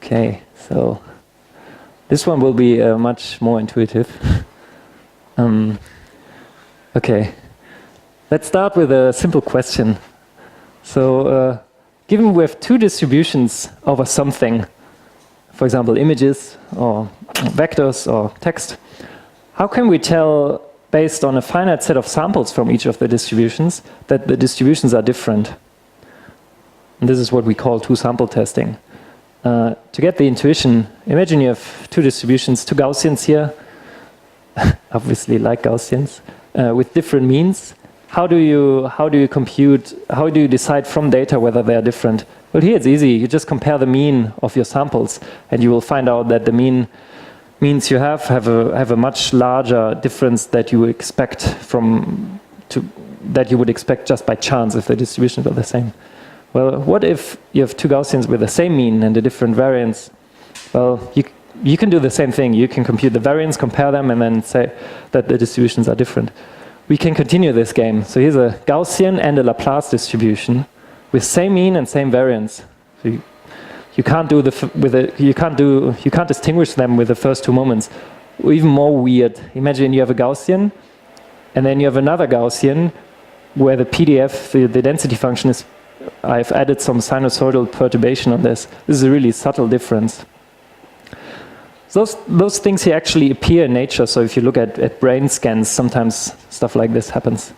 Okay, so this one will be much more intuitive. Okay, let's start with a simple question. So, given we have two distributions over something, for example, images or vectors or text, how can we tell, based on a finite set of samples from each of the distributions, that the distributions are different? And this is what we call two-sample testing. To get the intuition, imagine you have two distributions, two Gaussians here, obviously like Gaussians, with different means. How do you compute, how do you decide from data whether they are different? Well, here it's easy. You just compare the mean of your samples, and you will find out that the means you have a much larger difference that you expect that you would expect just by chance if the distributions are the same. Well, what if you have two Gaussians with the same mean and a different variance? Well, you can do the same thing. You can compute the variance, compare them, and then say that the distributions are different. We can continue this game. So here's a Gaussian and a Laplace distribution with same mean and same variance. So you can't distinguish them with the first two moments. Or even more weird. Imagine you have a Gaussian, and then you have another Gaussian where the PDF, the density function is. I've added some sinusoidal perturbation on this. This is a really subtle difference. Those things here actually appear in nature, so if you look at brain scans, sometimes stuff like this happens.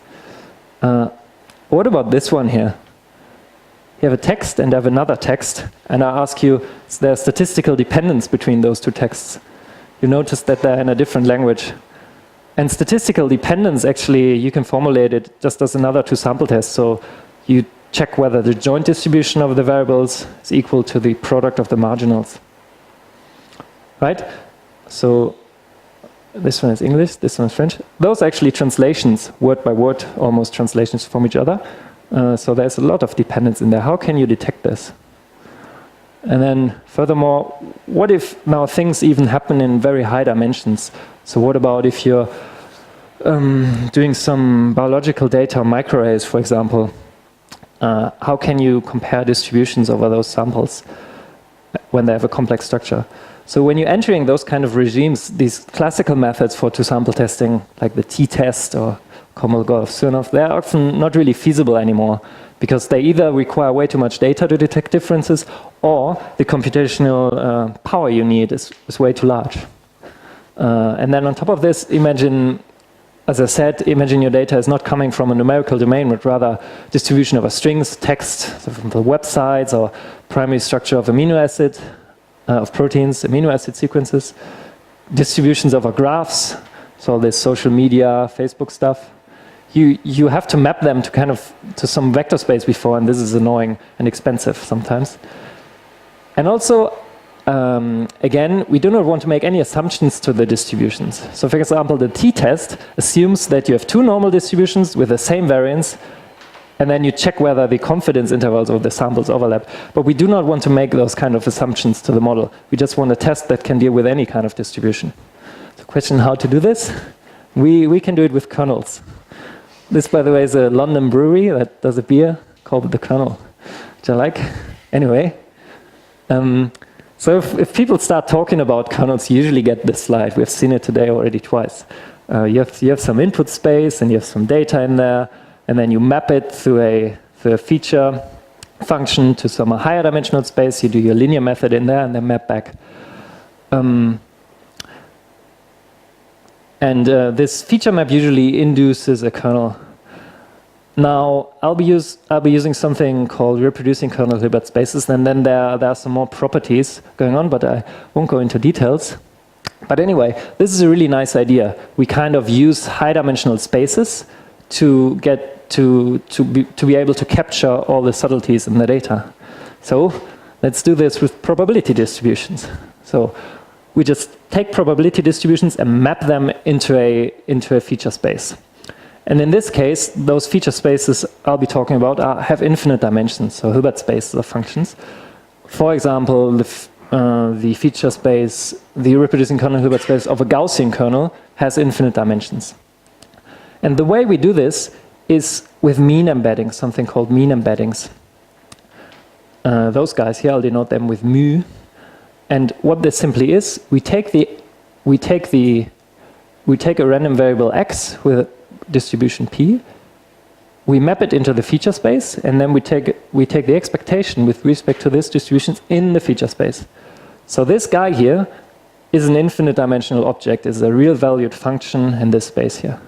What about this one here? You have a text and I have another text, and I ask you, is there statistical dependence between those two texts? You notice that they're in a different language. And statistical dependence, actually, you can formulate it just as another two-sample test. So you check whether the joint distribution of the variables is equal to the product of the marginals. Right? So this one is English, this one is French. Those are actually translations, word by word, almost translations from each other. So there's a lot of dependence in there. How can you detect this? And then furthermore, what if now things even happen in very high dimensions? So what about if you're doing some biological data, microarrays, for example? How can you compare distributions over those samples when they have a complex structure? So when you're entering those kind of regimes, these classical methods for two-sample testing, like the t-test or Kolmogorov-Smirnov, they're often not really feasible anymore because they either require way too much data to detect differences, or the computational power you need is way too large. And then on top of this, imagine, as I said, imagine your data is not coming from a numerical domain, but rather distribution over strings, text, so from the websites, or primary structure of amino acid, of proteins, amino acid sequences, distributions over graphs, so all this social media, Facebook stuff. You have to map them to some vector space before, and this is annoying and expensive sometimes. And also, again, we do not want to make any assumptions to the distributions. So for example, the t-test assumes that you have two normal distributions with the same variance, and then you check whether the confidence intervals of the samples overlap. But we do not want to make those kind of assumptions to the model. We just want a test that can deal with any kind of distribution. The question how to do this? We can do it with kernels. This, by the way, is a London brewery that does a beer called the Kernel, which I like. Anyway, so if people start talking about kernels, you usually get this slide. We've seen it today already twice. You have some input space, and you have some data in there, and then you map it through a feature function to some higher dimensional space. You do your linear method in there, and then map back. And this feature map usually induces a kernel. Now, I'll be using something called reproducing kernel Hilbert spaces, and then there are some more properties going on, but I won't go into details. But anyway, this is a really nice idea. We kind of use high-dimensional spaces to get to be able to capture all the subtleties in the data. So let's do this with probability distributions. So we just take probability distributions and map them into a feature space. And in this case, those feature spaces I'll be talking about have infinite dimensions, so Hilbert spaces of functions. For example, the feature space, the reproducing kernel Hilbert space of a Gaussian kernel has infinite dimensions. And the way we do this is with mean embeddings, something called mean embeddings. Those guys here, I'll denote them with mu. And what this simply is, we take a random variable x with a distribution p, we map it into the feature space, and then we take the expectation with respect to this distribution in the feature space. So this guy here is an infinite dimensional object, is a real valued function in this space here.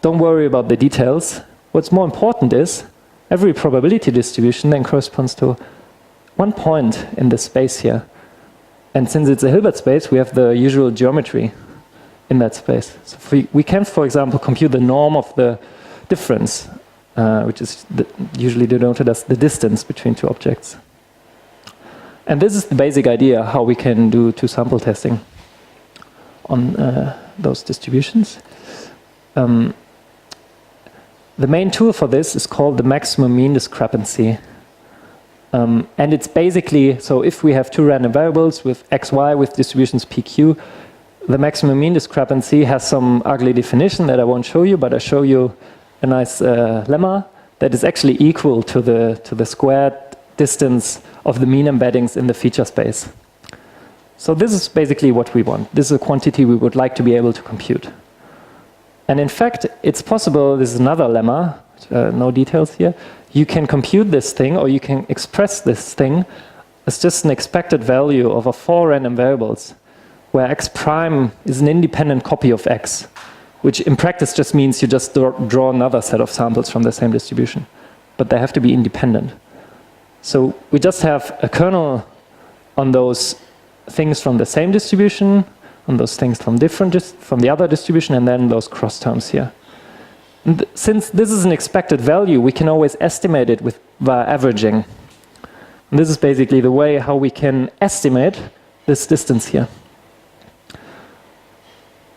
Don't worry about the details. What's more important is every probability distribution then corresponds to one point in this space here. And since it's a Hilbert space, we have the usual geometry in that space. So we can, for example, compute the norm of the difference, which is usually denoted as the distance between two objects. And this is the basic idea how we can do two-sample testing on those distributions. The main tool for this is called the maximum mean discrepancy. And it's basically, so if we have two random variables with x, y with distributions pq, the maximum mean discrepancy has some ugly definition that I won't show you, but I show you a nice lemma that is actually equal to the squared distance of the mean embeddings in the feature space. So this is basically what we want. This is a quantity we would like to be able to compute. And in fact, it's possible, this is another lemma, no details here, you can compute this thing, or you can express this thing as just an expected value of 4 random variables, where x prime is an independent copy of x, which in practice just means you just draw another set of samples from the same distribution. But they have to be independent. So we just have a kernel on those things from the same distribution, on those things from the other distribution, and then those cross terms here. And since this is an expected value, we can always estimate it via averaging. And this is basically the way how we can estimate this distance here.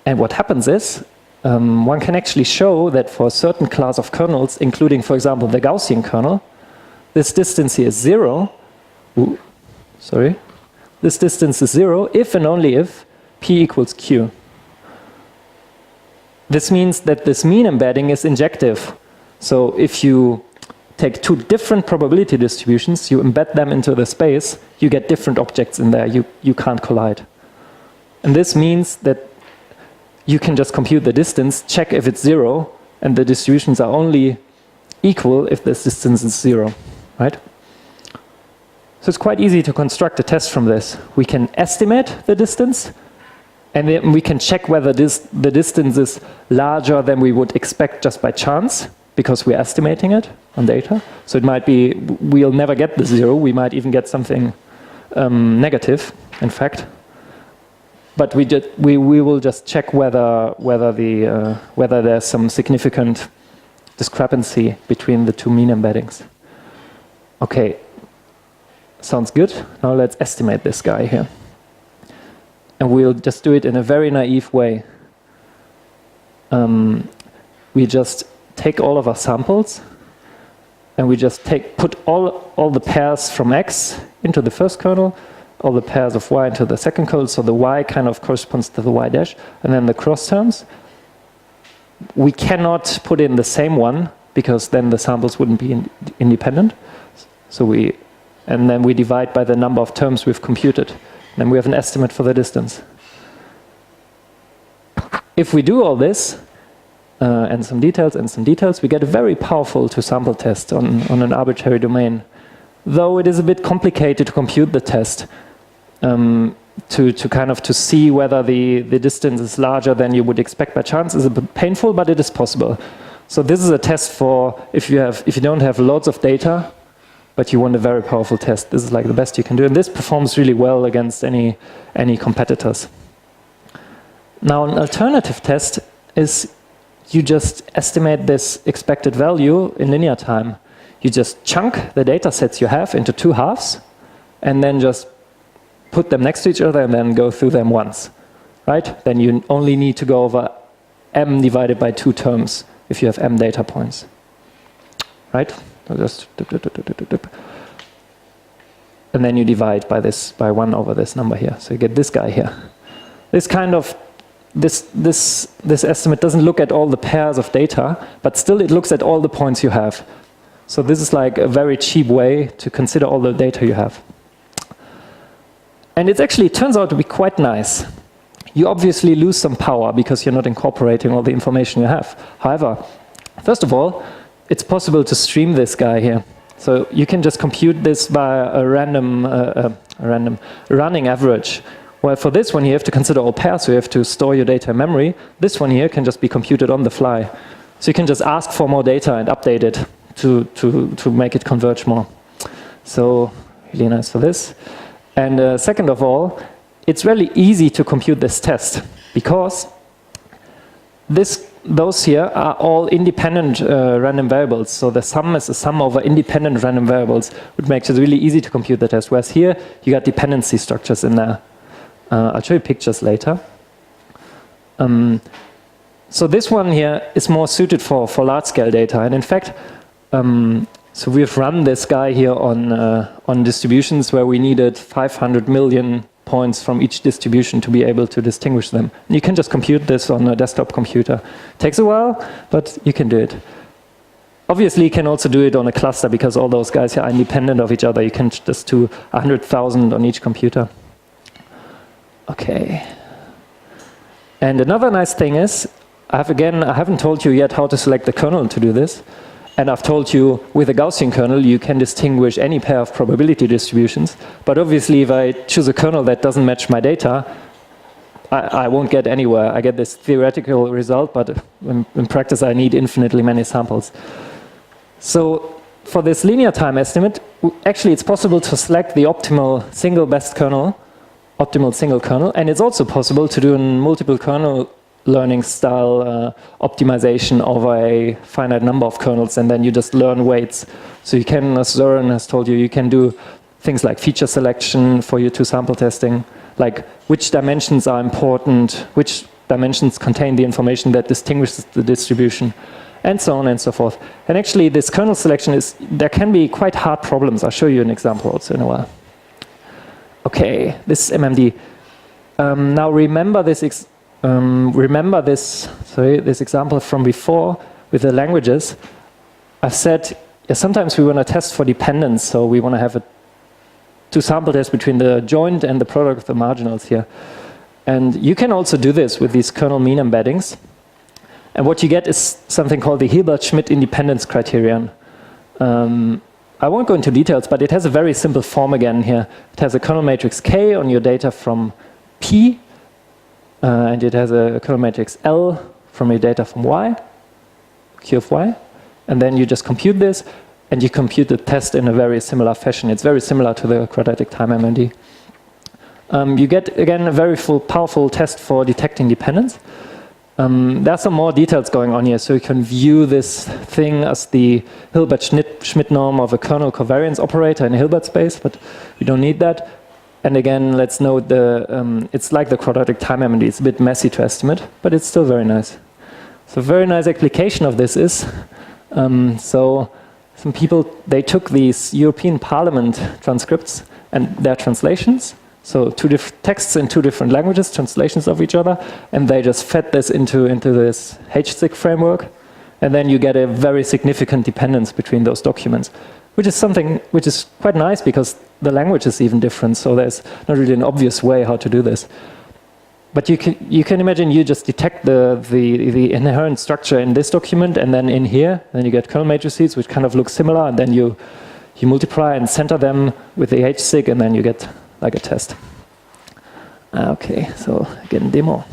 And what happens is, one can actually show that for a certain class of kernels, including, for example, the Gaussian kernel, this distance here is 0. This distance is 0 if and only if p equals q. This means that this mean embedding is injective. So if you take two different probability distributions, you embed them into the space, you get different objects in there. You can't collide. And this means that you can just compute the distance, check if it's 0, and the distributions are only equal if this distance is 0, right? So it's quite easy to construct a test from this. We can estimate the distance, and then we can check whether the distance is larger than we would expect just by chance, because we're estimating it on data. So it might be, we'll never get the 0, we might even get something negative, in fact. But we will just check whether there's some significant discrepancy between the two mean embeddings. Okay, sounds good. Now let's estimate this guy here. And we'll just do it in a very naive way. We just take all of our samples, and we just put all the pairs from x into the first kernel, all the pairs of y into the second kernel, so the y kind of corresponds to the y dash, and then the cross terms. We cannot put in the same one, because then the samples wouldn't be independent. And then we divide by the number of terms we've computed. Then we have an estimate for the distance. If we do all this, and some details, we get a very powerful two-sample test on an arbitrary domain. Though it is a bit complicated to compute the test, to see whether the distance is larger than you would expect by chance is a bit painful, but it is possible. So this is a test for if you don't have loads of data, but you want a very powerful test. This is like the best you can do, and this performs really well against any competitors. Now, an alternative test is you just estimate this expected value in linear time. You just chunk the data sets you have into two halves, and then just put them next to each other and then go through them once, right? Then you only need to go over m divided by 2 terms if you have m data points, right? So just and then you divide by 1 over this number here, so you get this guy here. This kind of this estimate doesn't look at all the pairs of data, but still it looks at all the points you have. So this is like a very cheap way to consider all the data you have. And it turns out to be quite nice. You obviously lose some power because you're not incorporating all the information you have. However, first of all, it's possible to stream this guy here. So you can just compute this by a random running average. Well, for this one, you have to consider all pairs, so you have to store your data in memory. This one here can just be computed on the fly. So you can just ask for more data and update it to make it converge more. So really nice for this. And second of all, it's really easy to compute this test because those here are all independent random variables. So the sum is a sum over independent random variables, which makes it really easy to compute the test. Whereas here, you got dependency structures in there. I'll show you pictures later. So this one here is more suited for large-scale data. And in fact, so we've run this guy here on distributions where we needed 500 million points from each distribution to be able to distinguish them. And you can just compute this on a desktop computer. Takes a while, but you can do it. Obviously, you can also do it on a cluster because all those guys here are independent of each other. You can just do 100,000 on each computer. Okay. And another nice thing is, I haven't told you yet how to select the kernel to do this. And I've told you, with a Gaussian kernel, you can distinguish any pair of probability distributions. But obviously, if I choose a kernel that doesn't match my data, I won't get anywhere. I get this theoretical result, but in practice, I need infinitely many samples. So for this linear time estimate, actually, it's possible to select the optimal single best kernel, optimal single kernel. And it's also possible to do a multiple kernel learning style optimization over a finite number of kernels, and then you just learn weights. So you can, as Zoran has told you, you can do things like feature selection for your two-sample testing, like which dimensions are important, which dimensions contain the information that distinguishes the distribution, and so on and so forth. And actually, this kernel selection there can be quite hard problems. I'll show you an example also in a while. Okay, this is MMD. Now remember this example from before with the languages. I've said sometimes we want to test for dependence, so we want to have a two-sample test between the joint and the product of the marginals here. And you can also do this with these kernel mean embeddings. And what you get is something called the Hilbert-Schmidt independence criterion. I won't go into details, but it has a very simple form again here. It has a kernel matrix K on your data from P, and it has a kernel matrix L from your data from Y, Q of Y. And then you just compute this, and you compute the test in a very similar fashion. It's very similar to the quadratic time MMD. You get, again, a very powerful test for detecting dependence. There are some more details going on here, so you can view this thing as the Hilbert-Schmidt norm of a kernel covariance operator in a Hilbert space, but we don't need that. And again, let's note it's like the quadratic time MMD. It's a bit messy to estimate, but it's still very nice. So a very nice application of this is, so some people, they took these European Parliament transcripts and their translations, so two different texts in two different languages, translations of each other, and they just fed this into this HSIG framework, and then you get a very significant dependence between those documents, which is something which is quite nice because the language is even different, so there's not really an obvious way how to do this. But you can imagine you just detect the inherent structure in this document, and then in here, then you get kernel matrices which kind of look similar, and then you multiply and center them with the HSIG, and then you get like a test. Okay, so again, demo.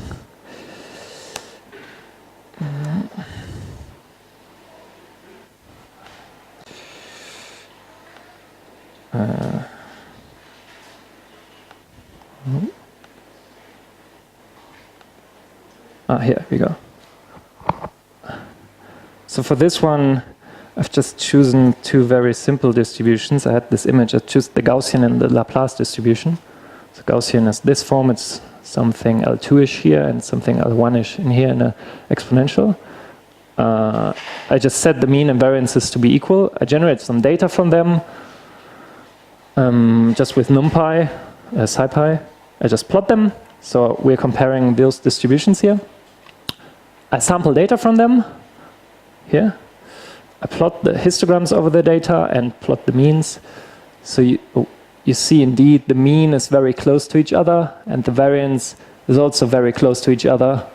Here we go. So for this one, I've just chosen two very simple distributions. I had this image. I chose the Gaussian and the Laplace distribution. So Gaussian is this form. It's something L2-ish here and something L1-ish in here in an exponential. I just set the mean and variances to be equal. I generate some data from them just with NumPy, SciPy. I just plot them. So we're comparing those distributions here. I sample data from them here. I plot the histograms over the data and plot the means. So you see indeed the mean is very close to each other, and the variance is also very close to each other.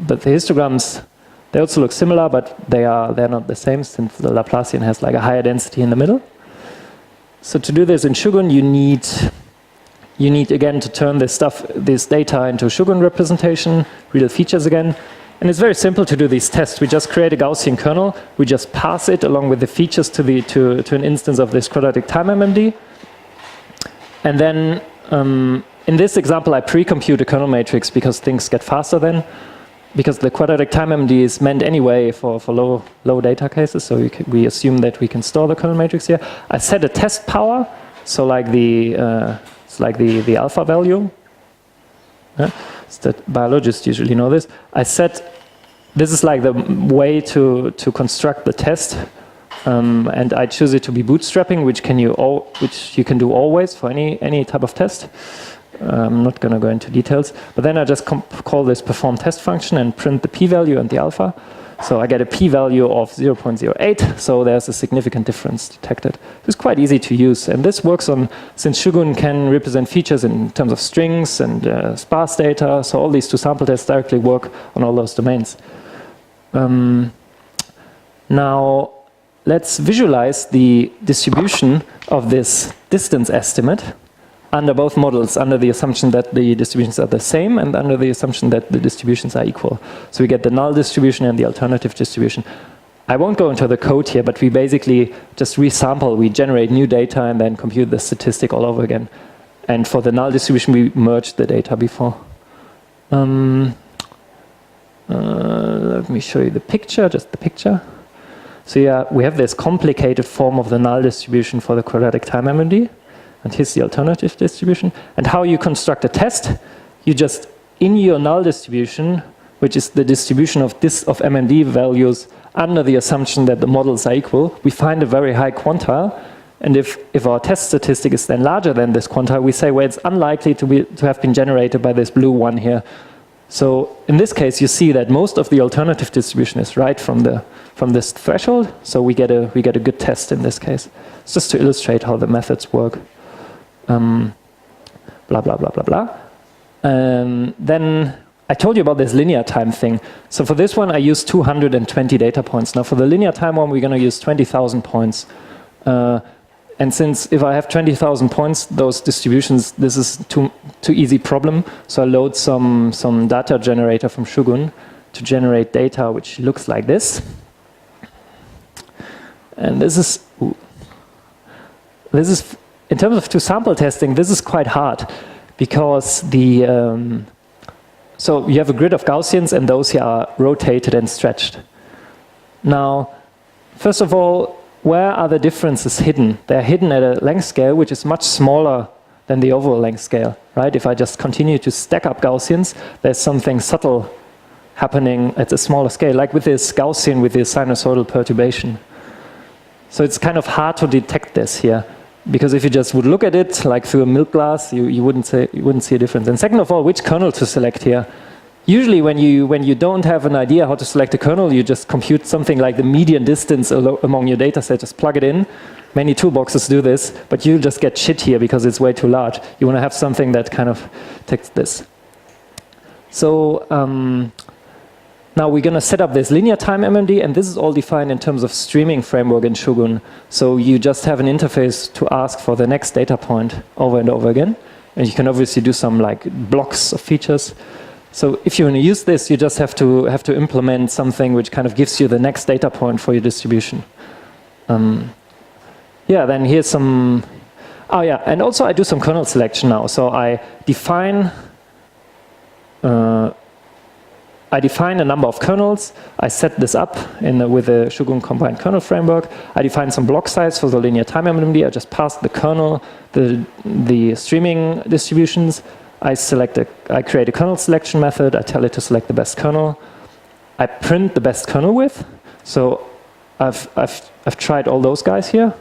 But the histograms, they also look similar, but they're not the same, since the Laplacian has like a higher density in the middle. So to do this in Shogun, you need again to turn this data into a Shogun representation, real features again. And it's very simple to do these tests. We just create a Gaussian kernel. We just pass it along with the features to an instance of this quadratic time MMD. And then in this example, I pre-compute a kernel matrix because things get faster then. Because the quadratic time MMD is meant anyway for low data cases, so we assume that we can store the kernel matrix here. I set a test power, so like the alpha value. Yeah? So that biologists usually know this. This is like the way to construct the test, and I choose it to be bootstrapping, which you can do always for any type of test. I'm not going to go into details, but then I just call this perform test function and print the p-value and the alpha. So I get a p-value of 0.08, so there's a significant difference detected. It's quite easy to use, and this works since Shogun can represent features in terms of strings and sparse data, so all these two sample tests directly work on all those domains. Now, let's visualize the distribution of this distance estimate under both models, under the assumption that the distributions are the same and under the assumption that the distributions are equal. So we get the null distribution and the alternative distribution. I won't go into the code here, but we basically just resample. We generate new data and then compute the statistic all over again. And for the null distribution, we merge the data before. Let me show you the picture, just the picture. So yeah, we have this complicated form of the null distribution for the quadratic time MMD. And here's the alternative distribution. And how you construct a test, you just, in your null distribution, which is the distribution of MMD values under the assumption that the models are equal, we find a very high quantile. And if our test statistic is then larger than this quantile, we say, well, it's unlikely to have been generated by this blue one here. So in this case, you see that most of the alternative distribution is right from this threshold. So we get a good test in this case. It's just to illustrate how the methods work. Blah, blah, blah, blah, blah. Then I told you about this linear time thing. So for this one, I used 220 data points. Now for the linear time one, we're going to use 20,000 points. And since if I have 20,000 points, those distributions, this is too easy problem. So I load some data generator from Shogun to generate data which looks like this. And this is in terms of two-sample testing, this is quite hard because so you have a grid of Gaussians and those here are rotated and stretched. Now, first of all, where are the differences hidden? They're hidden at a length scale which is much smaller than the overall length scale, right? If I just continue to stack up Gaussians, there's something subtle happening at a smaller scale, like with this Gaussian with this sinusoidal perturbation. So it's kind of hard to detect this here. Because if you just would look at it like through a milk glass, you wouldn't see a difference. And second of all, which kernel to select here? Usually when you don't have an idea how to select a kernel, you just compute something like the median distance among your data set, just plug it in. Many toolboxes do this, but you just get shit here because it's way too large. You want to have something that kind of takes this. So now we're going to set up this linear time MMD, and this is all defined in terms of streaming framework in Shogun. So you just have an interface to ask for the next data point over and over again. And you can obviously do some like blocks of features. So if you want to use this, you just have to implement something which kind of gives you the next data point for your distribution. Yeah, then here's some... Oh yeah, and also I do some kernel selection now. So I define a number of kernels. I set this up with a Shogun combined kernel framework. I define some block size for the linear time MMD. I just pass the kernel, the streaming distributions. I create a kernel selection method. I tell it to select the best kernel. I print the best kernel width. So I've tried all those guys here,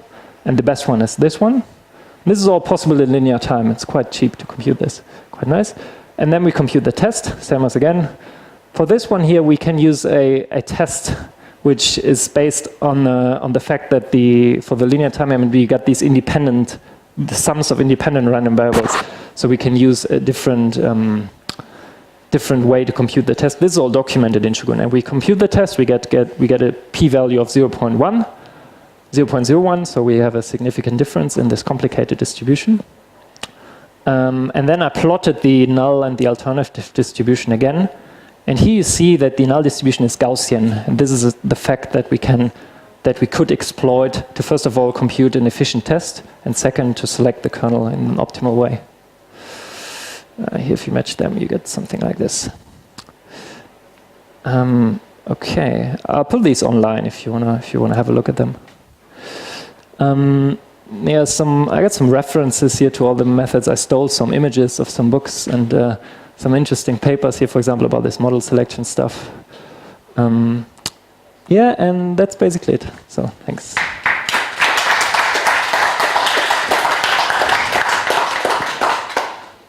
and the best one is this one. This is all possible in linear time. It's quite cheap to compute this. Quite nice. And then we compute the test, same as again. For this one here, we can use a test which is based on the fact that for the linear time element we got these the sums of independent random variables, so we can use a different way to compute the test. This is all documented in Shogun, and we compute the test. We get a p-value of 0.01, so we have a significant difference in this complicated distribution. And then I plotted the null and the alternative distribution again. And here you see that the null distribution is Gaussian. And this is the fact that we could exploit to, first of all, compute an efficient test, and second, to select the kernel in an optimal way. Here, if you match them, you get something like this. Okay, I'll put these online if you wanna have a look at them. Yeah, I got some references here to all the methods. I stole some images of some books and some interesting papers here, for example, about this model selection stuff. Yeah, and that's basically it. So, thanks.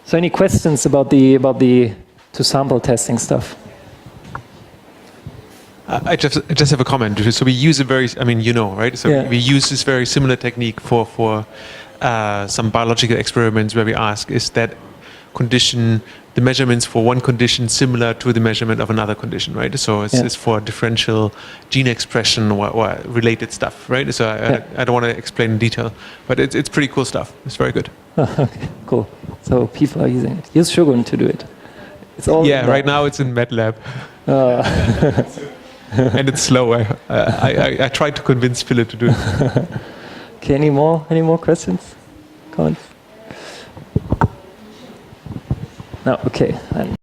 So, any questions about the to-sample testing stuff? I just have a comment. So we use a very, right? So we use this very similar technique for some biological experiments where we ask, is that condition, the measurements for one condition similar to the measurement of another condition, right? So it's for differential gene expression or related stuff, right? So I don't want to explain in detail, but it's pretty cool stuff. It's very good. Okay, cool. So people are using it. Use Shogun to do it. It's all right now it's in MATLAB. And it's slow. I tried to convince Philip to do it. Okay, any more questions? Comments? No, okay.